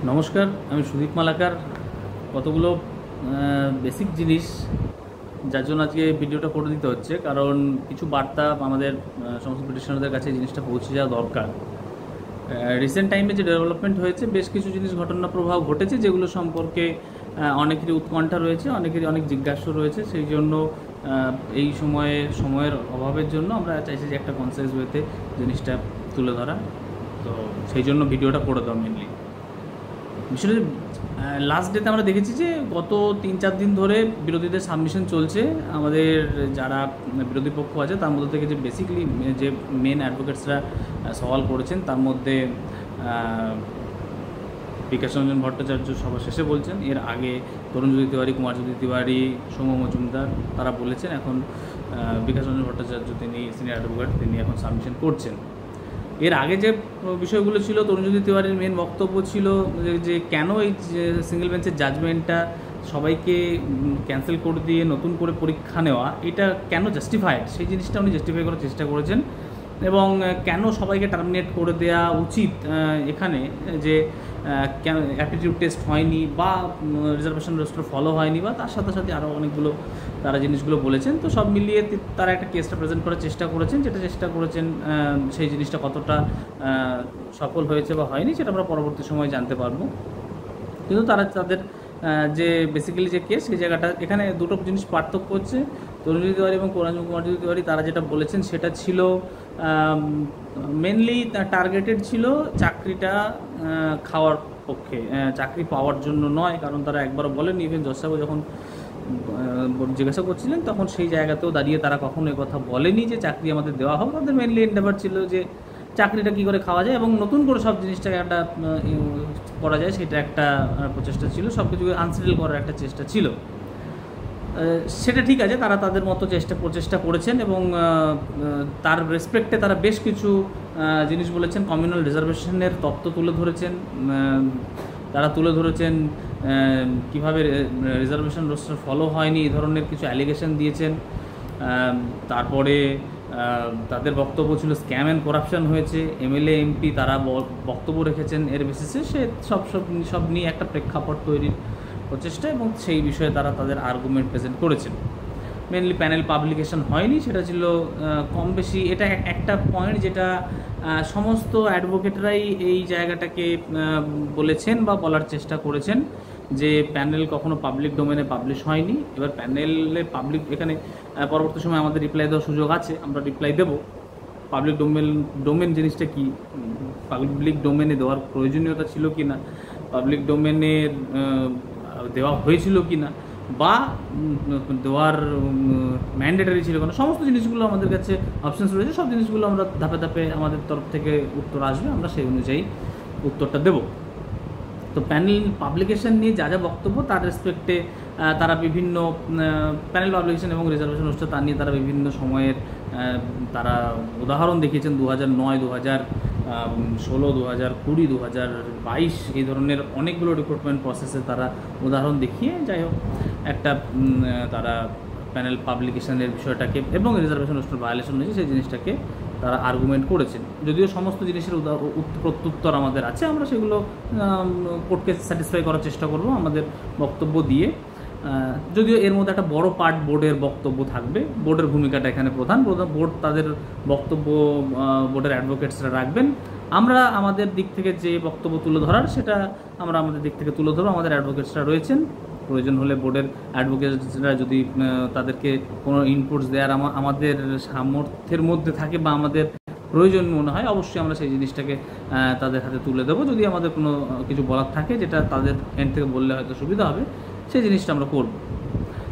নমস্কার, আমি সুদীপ মালাকার। কতগুলো বেসিক জিনিস যার জন্য আজকে ভিডিওটা করে দিতে হচ্ছে, কারণ কিছু বার্তা আমাদের সমস্ত পিটিশনারদের কাছে এই জিনিসটা পৌঁছে যাওয়া দরকার। রিসেন্ট টাইমে যে ডেভেলপমেন্ট হয়েছে, বেশ কিছু জিনিস ঘটনা প্রভাব ঘটেছে যেগুলো সম্পর্কে অনেকেরই উৎকণ্ঠা রয়েছে, অনেকেরই অনেক জিজ্ঞাসা রয়েছে। সেই জন্য এই সময়ের অভাবের জন্য আমরা চাইছি যে একটা কনসিয়াস ওয়েতে জিনিসটা তুলে ধরা। তো সেই জন্য ভিডিওটা করে দেওয়া মেনলি বিষয়টা। লাস্ট ডেতে আমরা দেখেছি যে গত 3-4 দিন ধরে বিরোধীদের সাবমিশন চলছে। আমাদের যারা বিরোধী পক্ষ আছে তার মধ্যে থেকে যে বেসিক্যালি যে মেন অ্যাডভোকেটসরা সওয়াল করেছেন, তার মধ্যে বিকাশ রঞ্জন ভট্টাচার্য সবার শেষে বলছেন। এর আগে তরুণজ্যোতি তিওয়ারি, কুমারজ্যোতি তিওয়ারি, সৌম্য মজুমদার তারা বলেছেন। এখন বিকাশ রঞ্জন ভট্টাচার্য, তিনি সিনিয়র অ্যাডভোকেট, তিনি এখন সাবমিশন করছেন। এর আগে যে বিষয়গুলো ছিল, তরুণজ্যোতি তিওয়ারির মেন বক্তব্য ছিল যে কেন এই সিঙ্গেল বেঞ্চের জাজমেন্টটা সবাইকে ক্যান্সেল করে দিয়ে নতুন করে পরীক্ষা নেওয়া, এটা কেন জাস্টিফাইড, সেই জিনিসটা উনি জাস্টিফাই করার চেষ্টা করেছেন। এবং কেন সবাইকে টার্মিনেট করে দেওয়া উচিত এখানে, যে কেন অ্যাপটিটিউড টেস্ট হয়নি বা রিজার্ভেশন রোস্টার ফলো হয়নি, বা তার সাথে সাথে আরও অনেকগুলো তারা জিনিসগুলো বলেছেন। তো সব মিলিয়ে তারা একটা কেসটা প্রেজেন্ট করার চেষ্টা করেছেন। সেই জিনিসটা কতটা সফল হয়েছে বা হয়নি সেটা আমরা পরবর্তী সময় জানতে পারবো। কিন্তু তাদের যে বেসিক্যালি যে কেস, সেই জায়গাটা এখানে দুটো জিনিস পার্থক্য হচ্ছে। তরুণজ্যোতি তিওয়ারি এবং কুমারজ্যোতি তিওয়ারি তারা যেটা বলেছেন সেটা ছিল মেনলি টার্গেটেড ছিল চাকরিটা খাওয়ার পক্ষে, চাকরি পাওয়ার জন্য নয়। কারণ তারা একবারও বলেনি, ইভেন জজ সাহেব যখন জিজ্ঞাসা করছিলেন তখন সেই জায়গাতেও দাঁড়িয়ে তারা কখনো কথা বলেনি যে চাকরি আমাদের দেওয়া হোক। তাদের মেনলি এন্ডেভার ছিল যে চাকরিটা কী করে খাওয়া যায় এবং নতুন করে সব জিনিসটাকে একটা করা যায়, সেটা একটা প্রচেষ্টা ছিল। সব কিছুকে আনসেটেল করার একটা চেষ্টা ছিল। সেটা ঠিক আছে, তারা তাদের মতো প্রচেষ্টা করেছেন এবং তার রেসপেক্টে তারা বেশ কিছু জিনিস বলেছেন। কমিউনাল রিজার্ভেশনের তত্ত্ব তুলে ধরেছেন। তারা তুলে ধরেছেন কীভাবে রিজার্ভেশন রোস্টার ফলো হয়নি, এই ধরনের কিছু অ্যালিগেশন দিয়েছেন। তারপরে তাদের বক্তব্য ছিল স্ক্যাম অ্যান্ড করাপশন হয়েছে, এমএলএ এমপি তারা বক্তব্য রেখেছেন এর বেসিসে। সে সব নিয়ে একটা প্রেক্ষাপট তৈরির প্রচেষ্টা, এবং সেই বিষয়ে তারা তাদের আর্গুমেন্ট প্রেজেন্ট করেছেন। মেনলি প্যানেল পাবলিকেশন হয়নি, সেটা ছিল কম বেশি এটা একটা পয়েন্ট যেটা সমস্ত অ্যাডভোকেটরাই এই জায়গাটাকে বলেছেন বা বলার চেষ্টা করেছেন যে প্যানেল কখনো পাবলিক ডোমেনে পাবলিশ হয়নি। এবার প্যানেলে পাবলিক, এখানে পরবর্তী সময় আমাদের রিপ্লাই দেওয়ার সুযোগ আছে, আমরা রিপ্লাই দেব। পাবলিক ডোমেন জিনিসটা কি, পাবলিক ডোমেনে দেওয়ার প্রয়োজনীয়তা ছিল কি না, পাবলিক ডোমেনের দেওয়া হয়েছিল কি না, বা দেওয়ার ম্যান্ডেটারি ছিল কেন, সমস্ত জিনিসগুলো আমাদের কাছে অপশানস রয়েছে। সব জিনিসগুলো আমরা ধাপে ধাপে আমাদের তরফ থেকে উত্তর আসবে, আমরা সেই অনুযায়ী উত্তরটা দেব। তো প্যানেল পাবলিকেশন নিয়ে যা যা বক্তব্য, তার রেসপেক্টে তারা বিভিন্ন প্যানেল পাবলিকেশন এবং রিজার্ভেশন রোস্টার তা নিয়ে তারা বিভিন্ন সময়ের তারা উদাহরণ দেখিয়েছেন। 2009, 2016, 2020, 2022 এই ধরনের অনেকগুলো রিক্রুটমেন্ট প্রসেসে তারা উদাহরণ দেখিয়ে যাই হোক একটা তারা প্যানেল পাবলিকেশনের বিষয়টাকে এবং রিজার্ভেশন রোস্টার ভায়োলেশন হয়েছে সেই জিনিসটাকে তারা আর্গুমেন্ট করেছেন। যদিও সমস্ত জিনিসের প্রত্যুত্তর আমাদের আছে, আমরা সেগুলো কোর্টকে স্যাটিসফাই করার চেষ্টা করব আমাদের বক্তব্য দিয়ে। যদিও এর মধ্যে একটা বড় পার্ট বোর্ডের বক্তব্য থাকবে, বোর্ডের ভূমিকাটা এখানে প্রধান। বোর্ড তাদের বক্তব্য বোর্ডের অ্যাডভোকেটসরা রাখবেন। আমরা আমাদের দিক থেকে যে বক্তব্য তুলে ধরার সেটা আমরা আমাদের দিক থেকে তুলে ধরবো। আমাদের অ্যাডভোকেটসরা রয়েছেন, প্রয়োজন হলে বোর্ডের অ্যাডভোকেটসরা যদি তাদেরকে কোনো ইনপুটস দেওয়ার আমাদের সামর্থ্যের মধ্যে থাকে বা আমাদের প্রয়োজন মনে হয়, অবশ্যই আমরা সেই জিনিসটাকে তাদের হাতে তুলে দেবো। যদি আমাদের কোনো কিছু বলার থাকে যেটা তাদের এন্ড থেকে বললে হয়তো সুবিধা হবে, সেই জিনিসটা আমরা করব।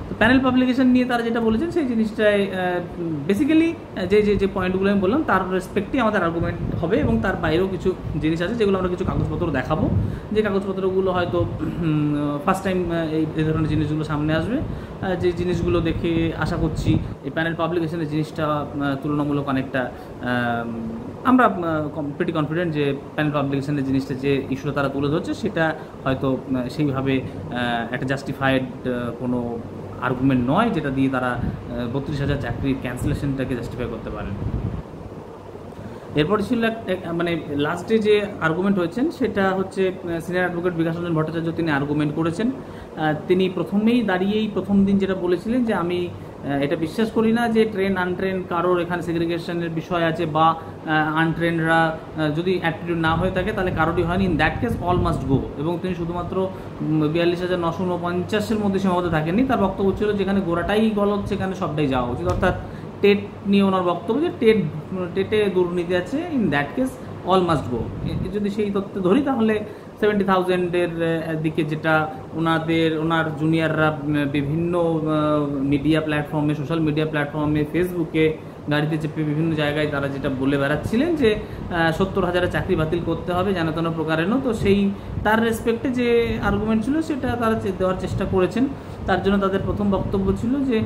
তো প্যানেল পাবলিকেশন নিয়ে তারা যেটা বলেছেন সেই জিনিসটায় বেসিক্যালি যে পয়েন্টগুলো আমি বললাম তার রেসপেক্টেই আমাদের আর্গুমেন্ট হবে, এবং তার বাইরেও কিছু জিনিস আছে যেগুলো আমরা কিছু কাগজপত্র দেখাবো, যে কাগজপত্রগুলো হয়তো ফার্স্ট টাইম এই ধরনের জিনিসগুলো সামনে আসবে। যে জিনিসগুলো দেখে আশা করছি এই প্যানেল পাবলিকেশনের জিনিসটা তুলনামূলক অনেকটা আমরা প্রিটি কনফিডেন্ট যে প্যানেল পাবলিকেশনের জিনিসটা যে ইস্যুটা তারা তুলে ধরছে সেটা হয়তো সেইভাবে একটা জাস্টিফাইড কোনো আর্গুমেন্ট নয় যেটা দিয়ে তারা 32,000 চাকরির ক্যান্সেলেশনটাকে জাস্টিফাই করতে পারেন। এরপরে ছিল মানে লাস্টে যে আর্গুমেন্ট হয়েছেন সেটা হচ্ছে সিনিয়র অ্যাডভোকেট বিকাশ রঞ্জন ভট্টাচার্য তিনি আর্গুমেন্ট করেছেন। তিনি প্রথমেই দাঁড়িয়েই প্রথম দিন যেটা বলেছিলেন যে আমি এটা বিশ্বাস করি না যে ট্রেন আনট্রেন কারোর এখানে সেগ্রিগেশনের বিষয় আছে বা আনট্রেনরা যদি অ্যাপটিটিউড না হয়ে থাকে তাহলে কারোরই হয়নি, in that case all must go. এবং তিনি শুধুমাত্র 42,949 মধ্যে সীমাবদ্ধ থাকেননি, তার বক্তব্য ছিল যেখানে গোড়াটাই গলত সেখানে সবটাই যাওয়া উচিত, অর্থাৎ টেট নিয়ে ওনার বক্তব্য যে টেটে দুর্নীতি আছে, in that case all must go. যদি সেই তথ্য ধরি তাহলে 70,000-এর দিকে যেটা ওনার জুনিয়ররা বিভিন্ন মিডিয়া প্ল্যাটফর্মে, সোশ্যাল মিডিয়া প্ল্যাটফর্মে, ফেসবুকে গাড়িতে চেপে বিভিন্ন জায়গায় তারা যেটা বলে বেড়াচ্ছিলেন যে 70,000-এর চাকরি বাতিল করতে হবে যেন তেন প্রকারেণ, তো সেই তার রেসপেক্টে যে আর্গুমেন্ট ছিল সেটা তারা দেওয়ার চেষ্টা করেছেন। তার জন্য তাদের প্রথম বক্তব্য ছিল যে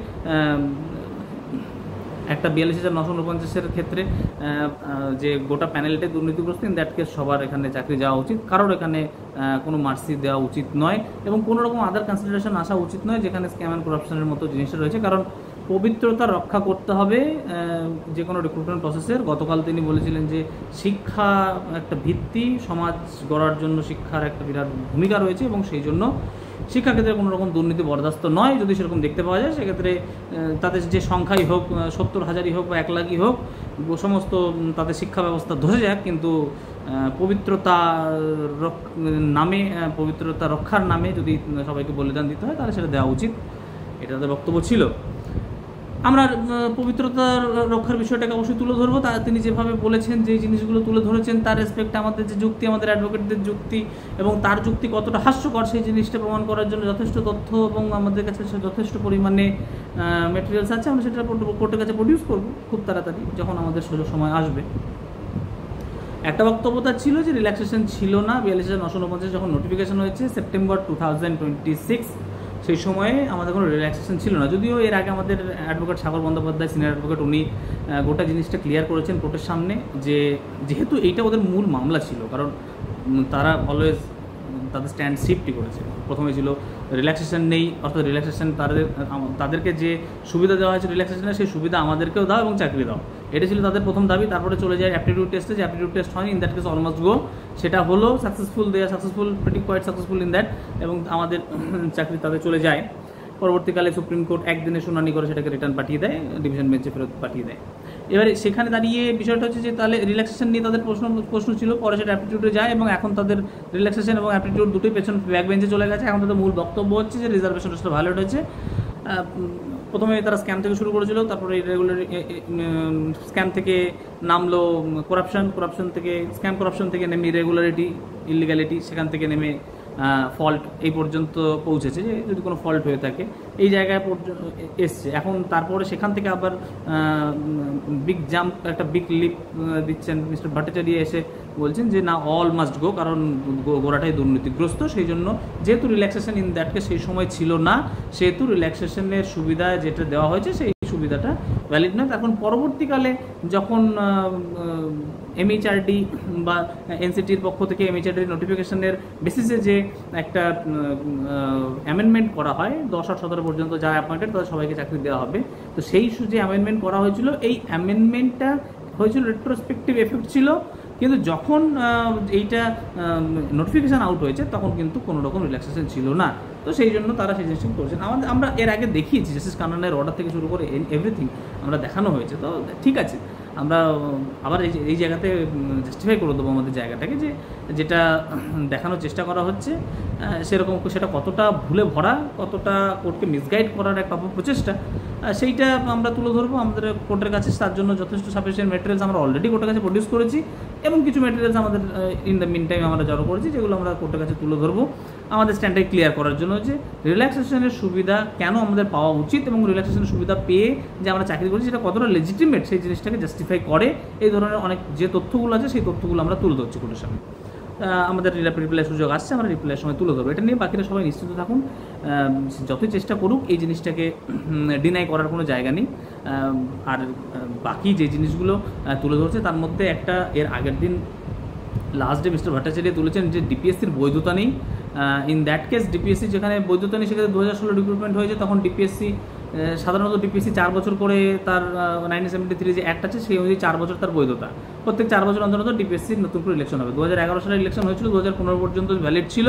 একটা 42,949-এর ক্ষেত্রে যে গোটা প্যানেলটাই দুর্নীতিগ্রস্ত, ইন দ্যাট কেস সবার এখানে চাকরি যাওয়া উচিত, কারোর এখানে কোনো মার্সি দেওয়া উচিত নয় এবং কোনো রকম আদার কনসিডারেশন আসা উচিত নয় যেখানে স্ক্যাম অ্যান্ড করাপশনের মতো জিনিসটা রয়েছে, কারণ পবিত্রতা রক্ষা করতে হবে যে কোনো রিক্রুটমেন্ট প্রসেসের। গতকাল তিনি বলেছিলেন যে শিক্ষা একটা ভিত্তি, সমাজ গড়ার জন্য শিক্ষার একটা বিরাট ভূমিকা রয়েছে এবং সেই জন্য শিক্ষাক্ষেত্রে কোনো রকম দুর্নীতি বরদাস্ত নয়। যদি সেরকম দেখতে পাওয়া যায় সেক্ষেত্রে তাদের যে সংখ্যাই হোক, 70,000-ই হোক বা 1 লাখই হোক, সমস্ত তাদের শিক্ষা ব্যবস্থা ধসে যাক, কিন্তু পবিত্রতা নামে, পবিত্রতা রক্ষার নামে যদি সবাইকে বলিদান দিতে হয় তাহলে সেটা দেওয়া উচিত, এটা তাদের বক্তব্য ছিল। আমরা পবিত্রতা রক্ষার বিষয়টাকে অবশ্যই তুলে ধরবো। তিনি যেভাবে বলেছেন, যে জিনিসগুলো তুলে ধরেছেন তার রেসপেক্টে আমাদের যে যুক্তি, আমাদের অ্যাডভোকেটদের যুক্তি এবং তার যুক্তি কতটা হাস্যকর সেই জিনিসটা প্রমাণ করার জন্য যথেষ্ট তথ্য এবং আমাদের কাছে যথেষ্ট পরিমাণে ম্যাটেরিয়ালস আছে। আমরা সেটা কোর্টের কাছে প্রডিউস করবো খুব তাড়াতাড়ি যখন আমাদের সুযোগ সময় আসবে। একটা বক্তব্য তার ছিল যে রিল্যাক্সেশন ছিল না, 42,949 যখন নোটিফিকেশন হয়েছে সেপ্টেম্বর 2026 সেই সময়ে আমাদের কোনো রিল্যাক্সেশন ছিল না। যদিও এর আগে আমাদের অ্যাডভোকেট সাগর বন্দ্যোপাধ্যায়, সিনিয়র অ্যাডভোকেট, উনি গোটা জিনিসটা ক্লিয়ার করেছেন কোর্টের সামনে যে যেহেতু এইটা ওদের মূল মামলা ছিল, কারণ তারা অলওয়েজ তাদের স্ট্যান্ড শিফটই করেছে। প্রথমে ছিল রিল্যাক্সেশন নেই, অর্থাৎ রিল্যাক্সেশন তাদেরকে যে সুবিধা দেওয়া হয়েছে রিল্যাক্সেশনের সেই সুবিধা আমাদেরকেও দাও এবং চাকরি দাও, এটা ছিল তাদের প্রথম দাবি। তারপরে চলে যায় অ্যাপটিটিউড টেস্টে, যে অ্যাপটিটিউড টেস্ট হয়নি, in that case almost go, সেটা হলো successful, they are successful, pretty quite successful in that, এবং আমাদের চাকরি তাদের চলে যায়। পরবর্তীকালে সুপ্রিম কোর্ট একদিনে শুনানি করে সেটাকে রিটার্ন পাঠিয়ে দেয়, ডিভিশন বেঞ্চে ফেরত পাঠিয়ে দেয়। এবারে সেখানে দাঁড়িয়ে বিষয়টা হচ্ছে যে তাহলে রিল্যাক্সেশন নিয়ে তাদের প্রশ্ন ছিল, পরে সেটা অ্যাপটিটিউডে যায় এবং এখন তাদের রিল্যাক্সেশন এবং অ্যাপটিটিউড দুটোই পেছন ব্যাক বেঞ্চে চলে গেছে। এখন তাদের মূল বক্তব্য হচ্ছে যে রিজার্ভেশন টেস্টটা ভায়োলেট হয়েছে। প্রথমে তারা স্ক্যাম থেকে শুরু করেছিল, তারপরে ইরেগুলার স্ক্যাম থেকে নামলো করাপশন থেকে, করাপশন থেকে নেমে ইরেগুলারিটি, ইলিগ্যালিটি, সেখান থেকে নেমে ফল্ট এই পর্যন্ত পৌঁছেছে, যে যদি কোনো ফল্ট হয়ে থাকে এই জায়গায় এসছে। এখন তারপরে সেখান থেকে আবার বিগ জাম্প, একটা বিগ লিপ দিচ্ছেন মিস্টার ভট্টাচার্য, এসে বলছেন যে না, অল মাস্ট গো, কারণ গোড়াটাই দুর্নীতিগ্রস্ত, সেই জন্য যেহেতু রিল্যাক্সেশন ইন দ্যাটকে সেই সময় ছিল না, সেহেতু রিল্যাক্সেশনের সুবিধা যেটা দেওয়া হয়েছে সেই সুবিধাটা ভ্যালিড নয়। এখন পরবর্তীকালে যখন এমএইচআরডি বা এনসিটির পক্ষ থেকে এমএইচআরডির নোটিফিকেশনের বেসিসে যে একটা অ্যামেন্ডমেন্ট করা হয় 10 আর 17 পর্যন্ত যারা অ্যাপয়েন্টেড তাদের সবাইকে চাকরি দেওয়া হবে, তো সেই যে অ্যামেন্ডমেন্ট করা হয়েছিল, এই অ্যামেন্ডমেন্টটা হয়েছিল রেট্রোস্পেক্টিভ এফেক্ট ছিল, কিন্তু যখন এইটা নোটিফিকেশান আউট হয়েছে তখন কিন্তু কোনো রকম রিল্যাক্সেশন ছিল না, তো সেই জন্য তারা সেই জিনিসটা করছেন। আমরা এর আগে দেখিয়েছি, জাস্টিস কান্নানের অর্ডার থেকে শুরু করে এভরিথিং আমরা দেখানো হয়েছে, তো ঠিক আছে, আমরা আবার এই জায়গাতে জাস্টিফাই করে দেবো আমাদের জায়গাটাকে, যে যেটা দেখানোর চেষ্টা করা হচ্ছে সেরকম সেটা কতটা ভুলে ভরা, কতটা কোর্টকে মিসগাইড করার একটা প্রচেষ্টা, সেইটা আমরা তুলে ধরবো আমাদের কোর্টের কাছে। তার জন্য যথেষ্ট সাফিসিয়েন্ট ম্যাটেরিয়ালস আমরা অলরেডি কোর্টের কাছে প্রডিউস করেছি এবং কিছু ম্যাটেরিয়ালস আমাদের ইন দ্য মিন টাইম আমরা জড়ো করেছি, যেগুলো আমরা কোর্টের কাছে তুলে ধরবো আমাদের স্ট্যান্ডটাই ক্লিয়ার করার জন্য, যে রিল্যাক্সেশনের সুবিধা কেন আমাদের পাওয়া উচিত এবং রিল্যাক্সেশনের সুবিধা পেয়ে যে আমরা চাকরি করছি সেটা কতটা লেজিটিমেট সেই জিনিসটাকে জাস্টিফাই করে, এই ধরনের অনেক যে তথ্যগুলো আছে সেই তথ্যগুলো আমরা তুলে ধরছি কোর্টের সামনে। আমাদের রিপ্লাই সুযোগ আসছে, আমরা রিপ্লাইয়ের সময় তুলে ধরবো। এটা নিয়ে বাকিরা সবাই নিশ্চিত থাকুন, যতই চেষ্টা করুক এই জিনিসটাকে ডিনাই করার কোনো জায়গা নেই। আর বাকি যে জিনিসগুলো তুলে ধরছে তার মধ্যে একটা, এর আগের দিন লাস্ট ডে মিস্টার ভট্টাচার্য তুলেছেন যে ডিপিএসসির বৈধতা নেই। ইন দ্যাট কেস ডিপিএসসি যেখানে বৈধতা নেই, সেখানে 2016 রিক্রুটমেন্ট হয়েছে, তখন ডিপিএসসি সাধারণত ডিপিএসসি 4 বছর করে তার 1973 যে অ্যাক্ট আছে সেই অনুযায়ী 4 বছর তার বৈধতা, প্রত্যেক 4 বছর অন্তর অন্তর ডিপিএসসির নতুন করে ইলেকশন হবে। 2011 সালে ইলেকশন হয়েছিল, 2015 পর্যন্ত ভ্যালিড ছিল,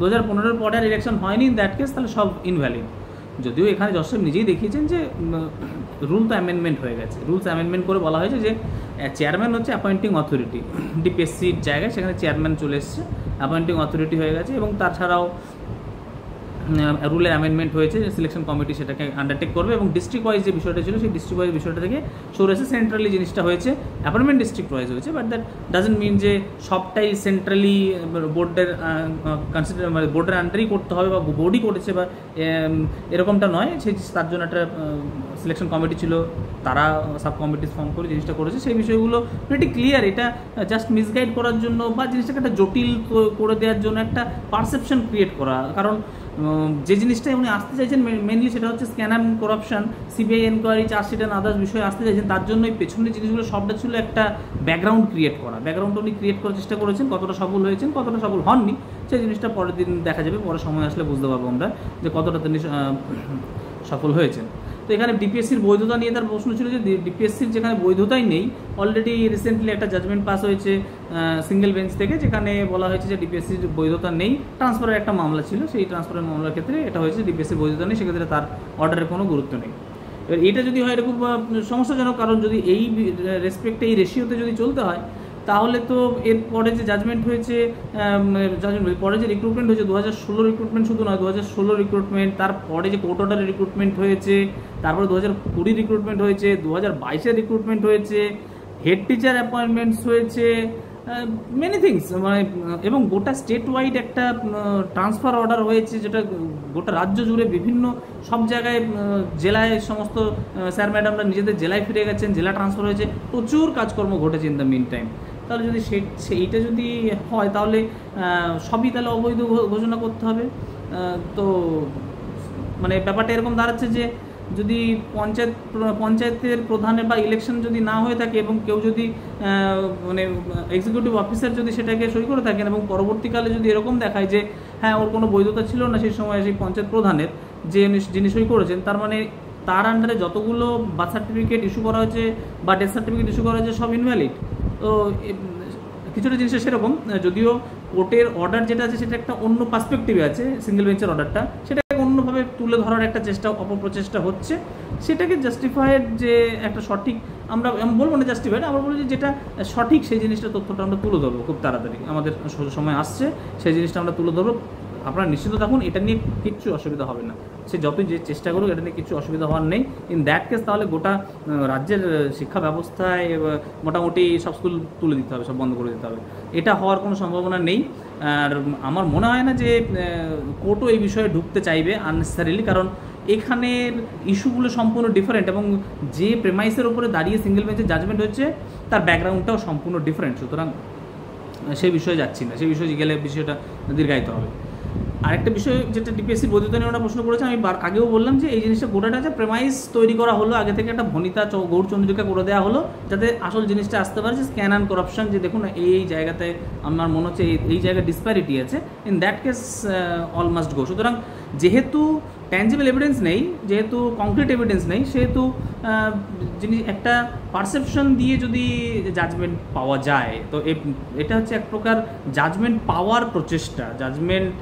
2015-এর পরে আর ইলেকশন হয়নি, ইন দ্যাট কেস তাহলে সব ইনভ্যালিড। যদিও এখানে জজ সাহেব নিজেই দেখিয়েছেন যে রুল তো অ্যামেন্ডমেন্ট হয়ে গেছে, রুলস অ্যামেন্ডমেন্ট করে বলা হয়েছে যে চেয়ারম্যান হচ্ছে অ্যাপয়েন্টিং অথরিটি, ডিপিএসসির জায়গায় সেখানে চেয়ারম্যান চলে এসছে, অ্যাপয়েন্টিং অথরিটি হয়ে গেছে। এবং তাছাড়াও রুলের অ্যামেন্ডমেন্ট হয়েছে, সিলেকশন কমিটি সেটাকে আন্ডারটেক করবে এবং ডিস্ট্রিক্ট ওয়াইজ যে বিষয়টা ছিল সেই ডিস্ট্রিক্ট ওয়াইজ বিষয়টা থেকে সরে এসে সেন্ট্রালি জিনিসটা হয়েছে, অ্যাপয়েন্টমেন্ট ডিস্ট্রিক্ট ওয়াইজ হয়েছে। বাট দ্যাট ডাজেন্ট মিন যে সবটাই সেন্ট্রালি বোর্ডের কনসিডার মানে বোর্ডের আন্ডারেই করতে হবে বা বোর্ডই করেছে বা এরকমটা নয়। সেই তার জন্য একটা সিলেকশন কমিটি ছিল, তারা সাব কমিটি ফর্ম করে জিনিসটা করেছে। সেই বিষয়গুলো প্রিটি ক্লিয়ার। এটা জাস্ট মিসগাইড করার জন্য বা জিনিসটাকে একটা জটিল করে দেওয়ার জন্য একটা পারসেপশন ক্রিয়েট করা। কারণ যে জিনিসটা উনি আসতে চাইছেন মেনলি সেটা হচ্ছে scam and corruption, CBI enquiry, chargesheet and others বিষয়ে আসতে চাইছেন। তার জন্য এই পেছনের জিনিসগুলো সবটা ছিল একটা ব্যাকগ্রাউন্ড ক্রিয়েট করা। ব্যাকগ্রাউন্ড উনি ক্রিয়েট করার চেষ্টা করেছেন, কতটা সফল হয়েছেন কতটা সফল হননি সেই জিনিসটা পরের দিন দেখা যাবে, পরে সময় আসলে বুঝতে পারবো আমরা যে কতটা তিনি সফল হয়েছেন। তো এখানে ডিপিএসসির বৈধতা নিয়ে তার প্রশ্ন ছিল যে ডিপিএসসির যেখানে বৈধতাই নেই, অলরেডি রিসেন্টলি একটা জাজমেন্ট পাস হয়েছে সিঙ্গেল বেঞ্চ থেকে, যেখানে বলা হয়েছে যে ডিপিএসসির বৈধতা নেই। ট্রান্সফারের একটা মামলা ছিল, সেই ট্রান্সফারের মামলার ক্ষেত্রে এটা হয়েছে ডিপিএসসির বৈধতা নেই, সেক্ষেত্রে তার অর্ডারের কোনো গুরুত্ব নেই। এবার এটা যদি হয় এরকম সমস্যাজনক, কারণ যদি এই রেসপেক্টে এই রেশিওতে যদি চলতে হয় তাহলে তো এরপরে যে জাজমেন্ট হয়েছে, পরে যে রিক্রুটমেন্ট হয়েছে 2016 রিক্রুটমেন্ট শুধু নয়, 2016 রিক্রুটমেন্ট, তারপরে যে কোর্ট অর্ডারের রিক্রুটমেন্ট হয়েছে, তারপরে 2020 রিক্রুটমেন্ট হয়েছে, 2022-এর রিক্রুটমেন্ট হয়েছে, হেড টিচার অ্যাপয়েন্টমেন্টস হয়েছে, মেনি থিংস মানে, এবং গোটা স্টেট ওয়াইড একটা ট্রান্সফার অর্ডার হয়েছে, যেটা গোটা রাজ্য জুড়ে বিভিন্ন সব জায়গায় জেলায় সমস্ত স্যার ম্যাডামরা নিজেদের জেলায় ফিরে গেছেন, জেলা ট্রান্সফার হয়েছে, প্রচুর কাজকর্ম ঘটেছে ইন দ্য মিন টাইম। তাহলে যদি সেইটা যদি হয় তাহলে সবই তাহলে অবৈধ ঘোষণা করতে হবে। তো মানে ব্যাপারটা এরকম দাঁড়াচ্ছে যে যদি পঞ্চায়েতের প্রধানের বা ইলেকশন যদি না হয়ে থাকে এবং কেউ যদি মানে এক্সিকিউটিভ অফিসার যদি সেটাকে সই করে থাকেন এবং পরবর্তীকালে যদি এরকম দেখায় যে হ্যাঁ ওর কোনো বৈধতা ছিল না সেই সময় সেই পঞ্চায়েত প্রধানের যে যিনি সই করেছেন, তার মানে তার আন্ডারে যতগুলো বার্থ সার্টিফিকেট ইস্যু করা হয়েছে বা ডেথ সার্টিফিকেট ইস্যু করা হয়েছে সব ইনভ্যালিড। তো কিছুটা জিনিসটা সেরকম, যদিও কোর্টের অর্ডার যেটা আছে সেটা একটা অন্য পার্সপেক্টিভে আছে, সিঙ্গেল বেঞ্চের অর্ডারটা সেটাকে অন্যভাবে তুলে ধরার একটা অপপ্রচেষ্টা হচ্ছে। সেটাকে জাস্টিফাইড যে একটা সঠিক, আমরা বলবো না জাস্টিফাইড, আমরা বলবো যে যেটা সঠিক সেই জিনিসটা তথ্যটা আমরা তুলে ধরবো খুব তাড়াতাড়ি, আমাদের সময় আসছে সেই জিনিসটা আমরা তুলে ধরবো। আপনারা নিশ্চিত থাকুন, এটা নিয়ে কিচ্ছু অসুবিধা হবে না, সে যতই যে চেষ্টা করুক এটা নিয়ে কিছু অসুবিধা হওয়ার নেই। ইন দ্যাট কেস তাহলে গোটা রাজ্যের শিক্ষা ব্যবস্থায় মোটামুটি সব স্কুল তুলে দিতে হবে, সব বন্ধ করে দিতে হবে, এটা হওয়ার কোনো সম্ভাবনা নেই। আর আমার মনে হয় না যে কোর্টও এই বিষয়ে ঢুকতে চাইবে আননেসেসারিলি, কারণ এখানের ইস্যুগুলো সম্পূর্ণ ডিফারেন্ট এবং যে প্রেমাইসের উপরে দাঁড়িয়ে সিঙ্গেল বেঞ্চের জাজমেন্ট হচ্ছে তার ব্যাকগ্রাউন্ডটাও সম্পূর্ণ ডিফারেন্ট। সুতরাং সেই বিষয়ে যাচ্ছি না, সেই বিষয়ে গেলে বিষয়টা দীর্ঘায়িত হবে। আরেকটা বিষয় যেটা ডিপিএসসির বৈধতা নিয়ে ওরা প্রশ্ন করেছে, আমি আগেও বললাম যে এই জিনিসটা গোটাটা যে প্রেমাইস তৈরি করা হলো, আগে থেকে একটা ভনিতা গৌরচন্দ্রিকা করে দেওয়া হলো যাতে আসল জিনিসটা আসতে পারে যে স্ক্যান অ্যান্ড করাপশন, যে দেখুন এই জায়গাতে আমার মনে হচ্ছে এই জায়গায় ডিসপ্যারিটি আছে, in that case all must go. সুতরাং যেহেতু ট্যাঞ্জিবল এভিডেন্স নেই, যেহেতু কংক্রিট এভিডেন্স নেই, সেহেতু জিনিস একটা পারসেপশন দিয়ে যদি জাজমেন্ট পাওয়া যায়, তো এটা হচ্ছে এক প্রকার জাজমেন্ট পাওয়ার প্রচেষ্টা, জাজমেন্ট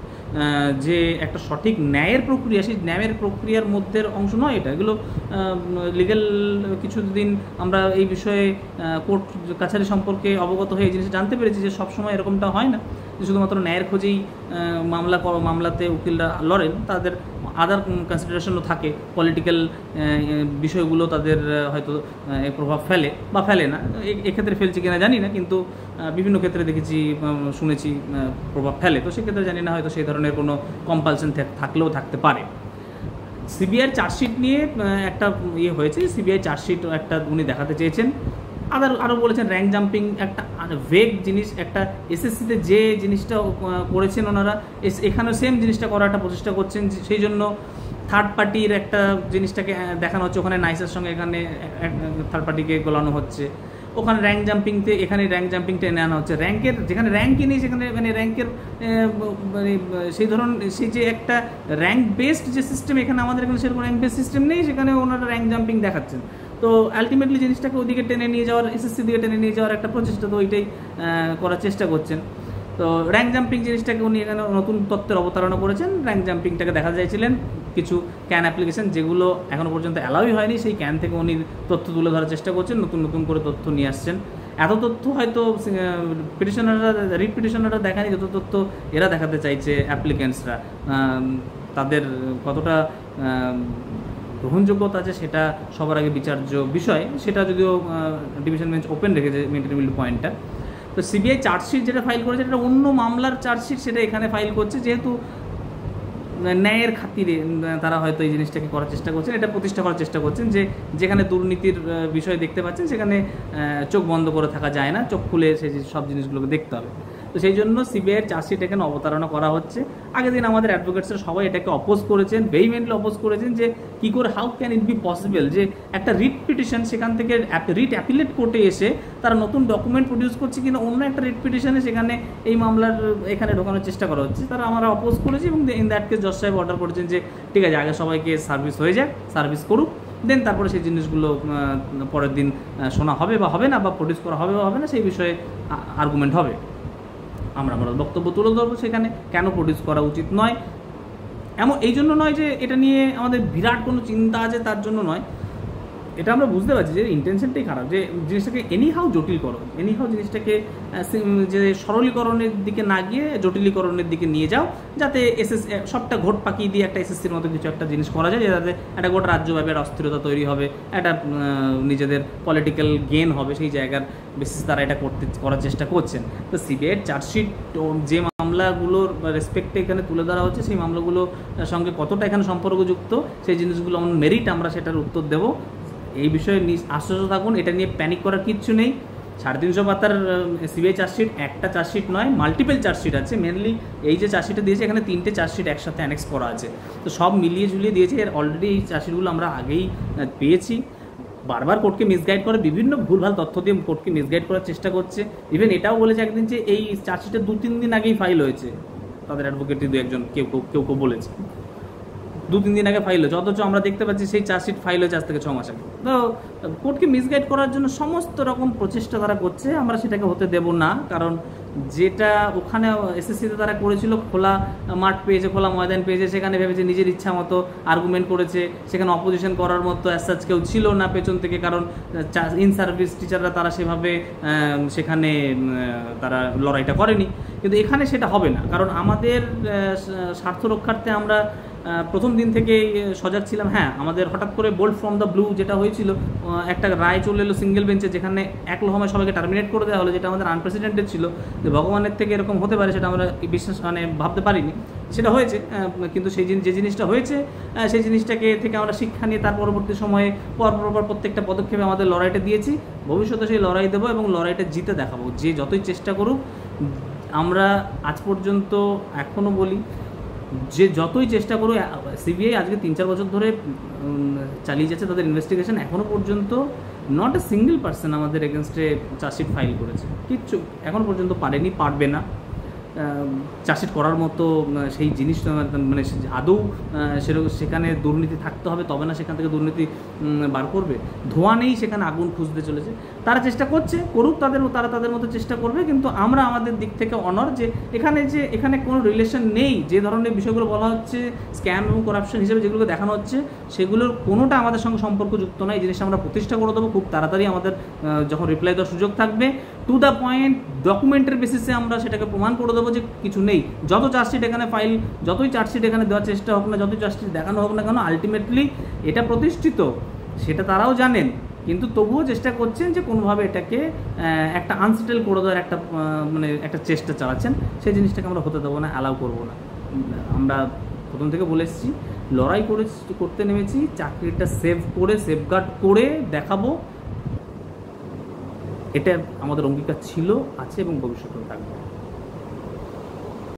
যে একটা সঠিক ন্যায়ের প্রক্রিয়া, সেই ন্যায়ের প্রক্রিয়ার মধ্যে অংশ নয় এটা। এগুলো লিগ্যাল কিছুদিন আমরা এই বিষয়ে কোর্ট কাছারি সম্পর্কে অবগত হয়ে এই জিনিসটা জানতে পেরেছি যে সবসময় এরকমটা হয় না, যে শুধুমাত্র ন্যায়ের খোঁজেই মামলাতে উকিলরা লড়েন, তাদের আদার কনসিডারেশনও থাকে, পলিটিক্যাল বিষয়গুলো তাদের হয়তো প্রভাব ফেলে বা ফেলে না, এক্ষেত্রে ফেলছে কিনা জানি না, কিন্তু বিভিন্ন ক্ষেত্রে দেখেছি শুনেছি প্রভাব ফেলে। তো সেক্ষেত্রে জানি না হয়তো সেই ধরনের কোনো কম্পালশন থাকলেও থাকতে পারে। সিবিআইয়ের চার্জশিট নিয়ে একটা হয়েছে, সিবিআই চার্জশিট একটা উনি দেখাতে চেয়েছেন, আরও বলেছেন র্যাঙ্ক জাম্পিং একটা ভেগ জিনিস, একটা এসএসসিতে যে জিনিসটা করেছেন ওনারা এখানেও সেম জিনিসটা করার একটা প্রচেষ্টা করছেন, সেই জন্য থার্ড পার্টির একটা জিনিসটাকে দেখানো হচ্ছে, ওখানে নাইসের সঙ্গে এখানে থার্ড পার্টিকে গোলানো হচ্ছে। ওখানে র্যাঙ্ক জাম্পিংতে, এখানে র্যাঙ্ক জাম্পিংটা এনে আনা হচ্ছে। র্যাঙ্কের যেখানে র্যাঙ্কই নেই সেখানে মানে র্যাঙ্কের মানে সেই ধরনের সেই যে একটা র্যাঙ্ক বেসড যে সিস্টেম, এখানে আমাদের এখানে সেরকম র্যাঙ্ক বেসড সিস্টেম নেই, সেখানে ওনারা র্যাঙ্ক জাম্পিং দেখাচ্ছেন। তো আলটিমেটলি জিনিসটাকে ওদিকে টেনে নিয়ে যাওয়ার, এসএসসি দিকে টেনে নিয়ে যাওয়ার একটা প্রচেষ্টা, তো ওইটাই করার চেষ্টা করছেন। তো র্যাঙ্ক জাম্পিং জিনিসটাকে উনি এখানে নতুন তত্ত্বের অবতারণা করেছেন। র্যাঙ্ক জাম্পিংটাকে দেখা যাচ্ছিলেন কিছু ক্যান অ্যাপ্লিকেশন যেগুলো এখনও পর্যন্ত অ্যালাউই হয়নি, সেই ক্যান থেকে উনি তথ্য তুলে ধরার চেষ্টা করছেন, নতুন নতুন করে তথ্য নিয়ে আসছেন। এত তথ্য হয়তো রিট পিটিশনাররা দেখায়নি যত তথ্য এরা দেখাতে চাইছে অ্যাপ্লিক্যান্টসরা। তাদের কতটা গ্রহণযোগ্যতা আছে সেটা সবার আগে বিচার্য বিষয়, সেটা যদিও ডিভিশন বেঞ্চ ওপেন রেখেছে মেন্টেনেবিলিটি পয়েন্টটা। তো সিবিআই চার্জশিট যেটা ফাইল করেছে এটা অন্য মামলার চার্জশিট, সেটা এখানে ফাইল করছে, যেহেতু ন্যায়ের খাতিরে তারা হয়তো এই জিনিসটাকে করার চেষ্টা করছেন, এটা প্রতিষ্ঠা করার চেষ্টা করছেন যে যেখানে দুর্নীতির বিষয় দেখতে পাচ্ছেন সেখানে চোখ বন্ধ করে থাকা যায় না, চোখ খুলে সেই সব জিনিসগুলোকে দেখতে হবে। তো সেই জন্য সিবিআইয়ের চার্জশিট এখানে অবতারণা করা হচ্ছে। আগের দিন আমাদের অ্যাডভোকেটসরা সবাই এটাকে অপোজ করেছেন, ভেহিমেন্টলি অপোজ করেছেন যে কী করে, how can it be possible যে একটা রিট পিটিশন সেখান থেকে রিট অ্যাপিলেট কোর্টে এসে তারা নতুন ডকুমেন্ট প্রডিউস করছে কিনা অন্য একটা রিট পিটিশনে সেখানে এই মামলার এখানে ঢোকানোর চেষ্টা করা হচ্ছে, তারা আমরা অপোজ করেছি। এবং ইন দ্যাট কেস জজ সাহেব অর্ডার করেছেন যে ঠিক আছে, আগে সবাইকে সার্ভিস হয়ে যাক, সার্ভিস করুক, দেন তারপরে সেই জিনিসগুলো পরের দিন শোনা হবে বা হবে না, বা প্রডিউস করা হবে বা হবে না, সেই বিষয়ে আর্গুমেন্ট হবে। আমরা বক্তব্য তুলে ধরবো সেখানে, কেন প্রডিউস করা উচিত নয়, এমন এই জন্য নয় যে এটা নিয়ে আমাদের বিরাট কোনো চিন্তা আছে তার জন্য নয়, এটা আমরা বুঝতে পারছি যে ইন্টেনশনটাই খারাপ, যে জিনিসটাকে এনিহাউ জটিল করো, এনিহাউ জিনিসটাকে যে সরলীকরণের দিকে না গিয়ে জটিলীকরণের দিকে নিয়ে যাও, যাতে সবটা ঘোট পাকিয়ে দিয়ে একটা এসএসসির মতো কিছু একটা জিনিস করা যায়, যাতে একটা গোটা রাজ্যব্যাপী একটা অস্থিরতা তৈরি হবে, একটা নিজেদের পলিটিক্যাল গেন হবে, সেই জায়গার বেসিস তারা এটা করার চেষ্টা করছেন। তো সিবিআইয়ের চার্জশিট যে মামলাগুলোর রেসপেক্টে এখানে তুলে ধরা হচ্ছে, সেই মামলাগুলোর সঙ্গে কতটা এখানে সম্পর্কযুক্ত, সেই জিনিসগুলো আমার মেরিট, আমরা সেটার উত্তর দেবো। এই বিষয়ে আশ্বস্ত থাকুন, এটা নিয়ে প্যানিক করার কিচ্ছু নেই। 350 পাতার সিবিআই চার্জশিট একটা চার্জশিট নয়, মাল্টিপল চার্জশিট আছে। মেনলি এই যে চার্জশিটটা দিয়েছে এখানে 3টে চার্জশিট একসাথে অ্যানেক্স করা আছে, তো সব মিলিয়ে ঝুলিয়ে দিয়েছে। এর অলরেডি এই চার্জশিটগুলো আমরা আগেই পেয়েছি। বারবার কোর্টকে মিসগাইড করে, বিভিন্ন ভুলভাল তথ্য দিয়ে কোর্টকে মিসগাইড করার চেষ্টা করছে। ইভেন এটাও বলেছে একদিন যে এই চার্জশিটটা 2-3 দিন আগেই ফাইল হয়েছে, তাদের অ্যাডভোকেটই 2-1জন কেউ কেউ বলেছে 2-3 দিন আগে ফাইল হয়েছে, অথচ আমরা দেখতে পাচ্ছি সেই চার্জশিট ফাইল হয়েছে আজ থেকে 6 মাস আগে। তো কোর্টকে মিসগাইড করার জন্য সমস্ত রকম প্রচেষ্টা তারা করছে, আমরা সেটাকে হতে দেব না। কারণ যেটা ওখানে এসএসসিতে তারা করেছিল, খোলা মাঠ পেয়েছে, খোলা ময়দান পেয়েছে, সেখানে ভেবেছে নিজের ইচ্ছা মতো আর্গুমেন্ট করেছে, সেখানে অপোজিশন করার মতো অ্যাজ কেউ ছিল না পেছন থেকে, কারণ ইন সার্ভিস টিচাররা তারা সেভাবে সেখানে তারা লড়াইটা করেনি। কিন্তু এখানে সেটা হবে না, কারণ আমাদের স্বার্থ রক্ষার্থে আমরা প্রথম দিন থেকেই সজাগ ছিলাম। হ্যাঁ, আমাদের হঠাৎ করে বোল্ড ফ্রম দ্য ব্লু যেটা হয়েছিল, একটা রায় চলে এলো সিঙ্গেল বেঞ্চে, যেখানে এক লহমায় সবাইকে টার্মিনেট করে দেওয়া হলো, যেটা আমাদের আনপ্রেসিডেন্টেড ছিল, যে ভগবানের থেকে এরকম হতে পারে সেটা আমরা বিশ্বাস ভাবতে পারিনি, সেটা হয়েছে। কিন্তু সেই যে জিনিসটা হয়েছে সেই জিনিসটাকে থেকে আমরা শিক্ষা নিয়ে তার পরবর্তী সময়ে পর প্রত্যেকটা পদক্ষেপে আমাদের লড়াইটা দিয়েছি। ভবিষ্যতে সেই লড়াই দেবো এবং লড়াইটা জিতে দেখাবো, যে যতই চেষ্টা করুক। আমরা আজ পর্যন্ত এখনও বলি যে যতই চেষ্টা করুক, সিবিআই আজকে 3-4 বছর ধরে চালিয়ে যাচ্ছে তাদের ইনভেস্টিগেশন, এখনও পর্যন্ত নট এ সিঙ্গেল পার্সন আমাদের এগেনস্টে চার্জশিট ফাইল করেছে, কিচ্ছু এখনও পর্যন্ত পারেনি, পারবে না। চার্জশিট করার মতো সেই জিনিসটা মানে আদৌ সেখানে দুর্নীতি থাকতে হবে, তবে না সেখান থেকে দুর্নীতি বার করবে। ধোঁয়া নেই, সেখানে আগুন খুঁজতে চলেছে। তারা চেষ্টা করছে, করুক, তারা তাদের মতো চেষ্টা করবে। কিন্তু আমরা আমাদের দিক থেকে অনর যে এখানে কোনো রিলেশন নেই, যে ধরনের বিষয়গুলো বলা হচ্ছে স্ক্যাম এবং করাপশন হিসেবে যেগুলো দেখানো হচ্ছে, সেগুলোর কোনোটা আমাদের সঙ্গে সম্পর্কযুক্ত নয়। এই জিনিসটা আমরা প্রতিষ্ঠা করে দেবো খুব তাড়াতাড়ি, আমাদের যখন রিপ্লাই দেওয়ার সুযোগ থাকবে, টু দ্য পয়েন্ট ডকুমেন্টের বেসিসে আমরা সেটাকে প্রমাণ করে দেবো যে কিছু নেই। যত চার্জশিট এখানে ফাইল, যতই চার্জশিট এখানে দেওয়ার চেষ্টা হোক না, যতই চার্জশিট দেখানো হোক না কেন, আলটিমেটলি এটা প্রতিষ্ঠিত, সেটা তারাও জানেন। কিন্তু তবুও চেষ্টা করছেন যে কোনোভাবে এটাকে একটা আনসেটেল করে দেওয়ার একটা চেষ্টা চালাচ্ছেন। সেই জিনিসটাকে আমরা হতে দেবো না, অ্যালাউ করবো না। আমরা প্রথম থেকে বলে এসেছি, লড়াই করতে নেমেছি, চাকরিটা সেফগার্ড করে দেখাবো। এটা আমাদের অঙ্গীকার ছিল, আছে এবং ভবিষ্যতেও থাকবে।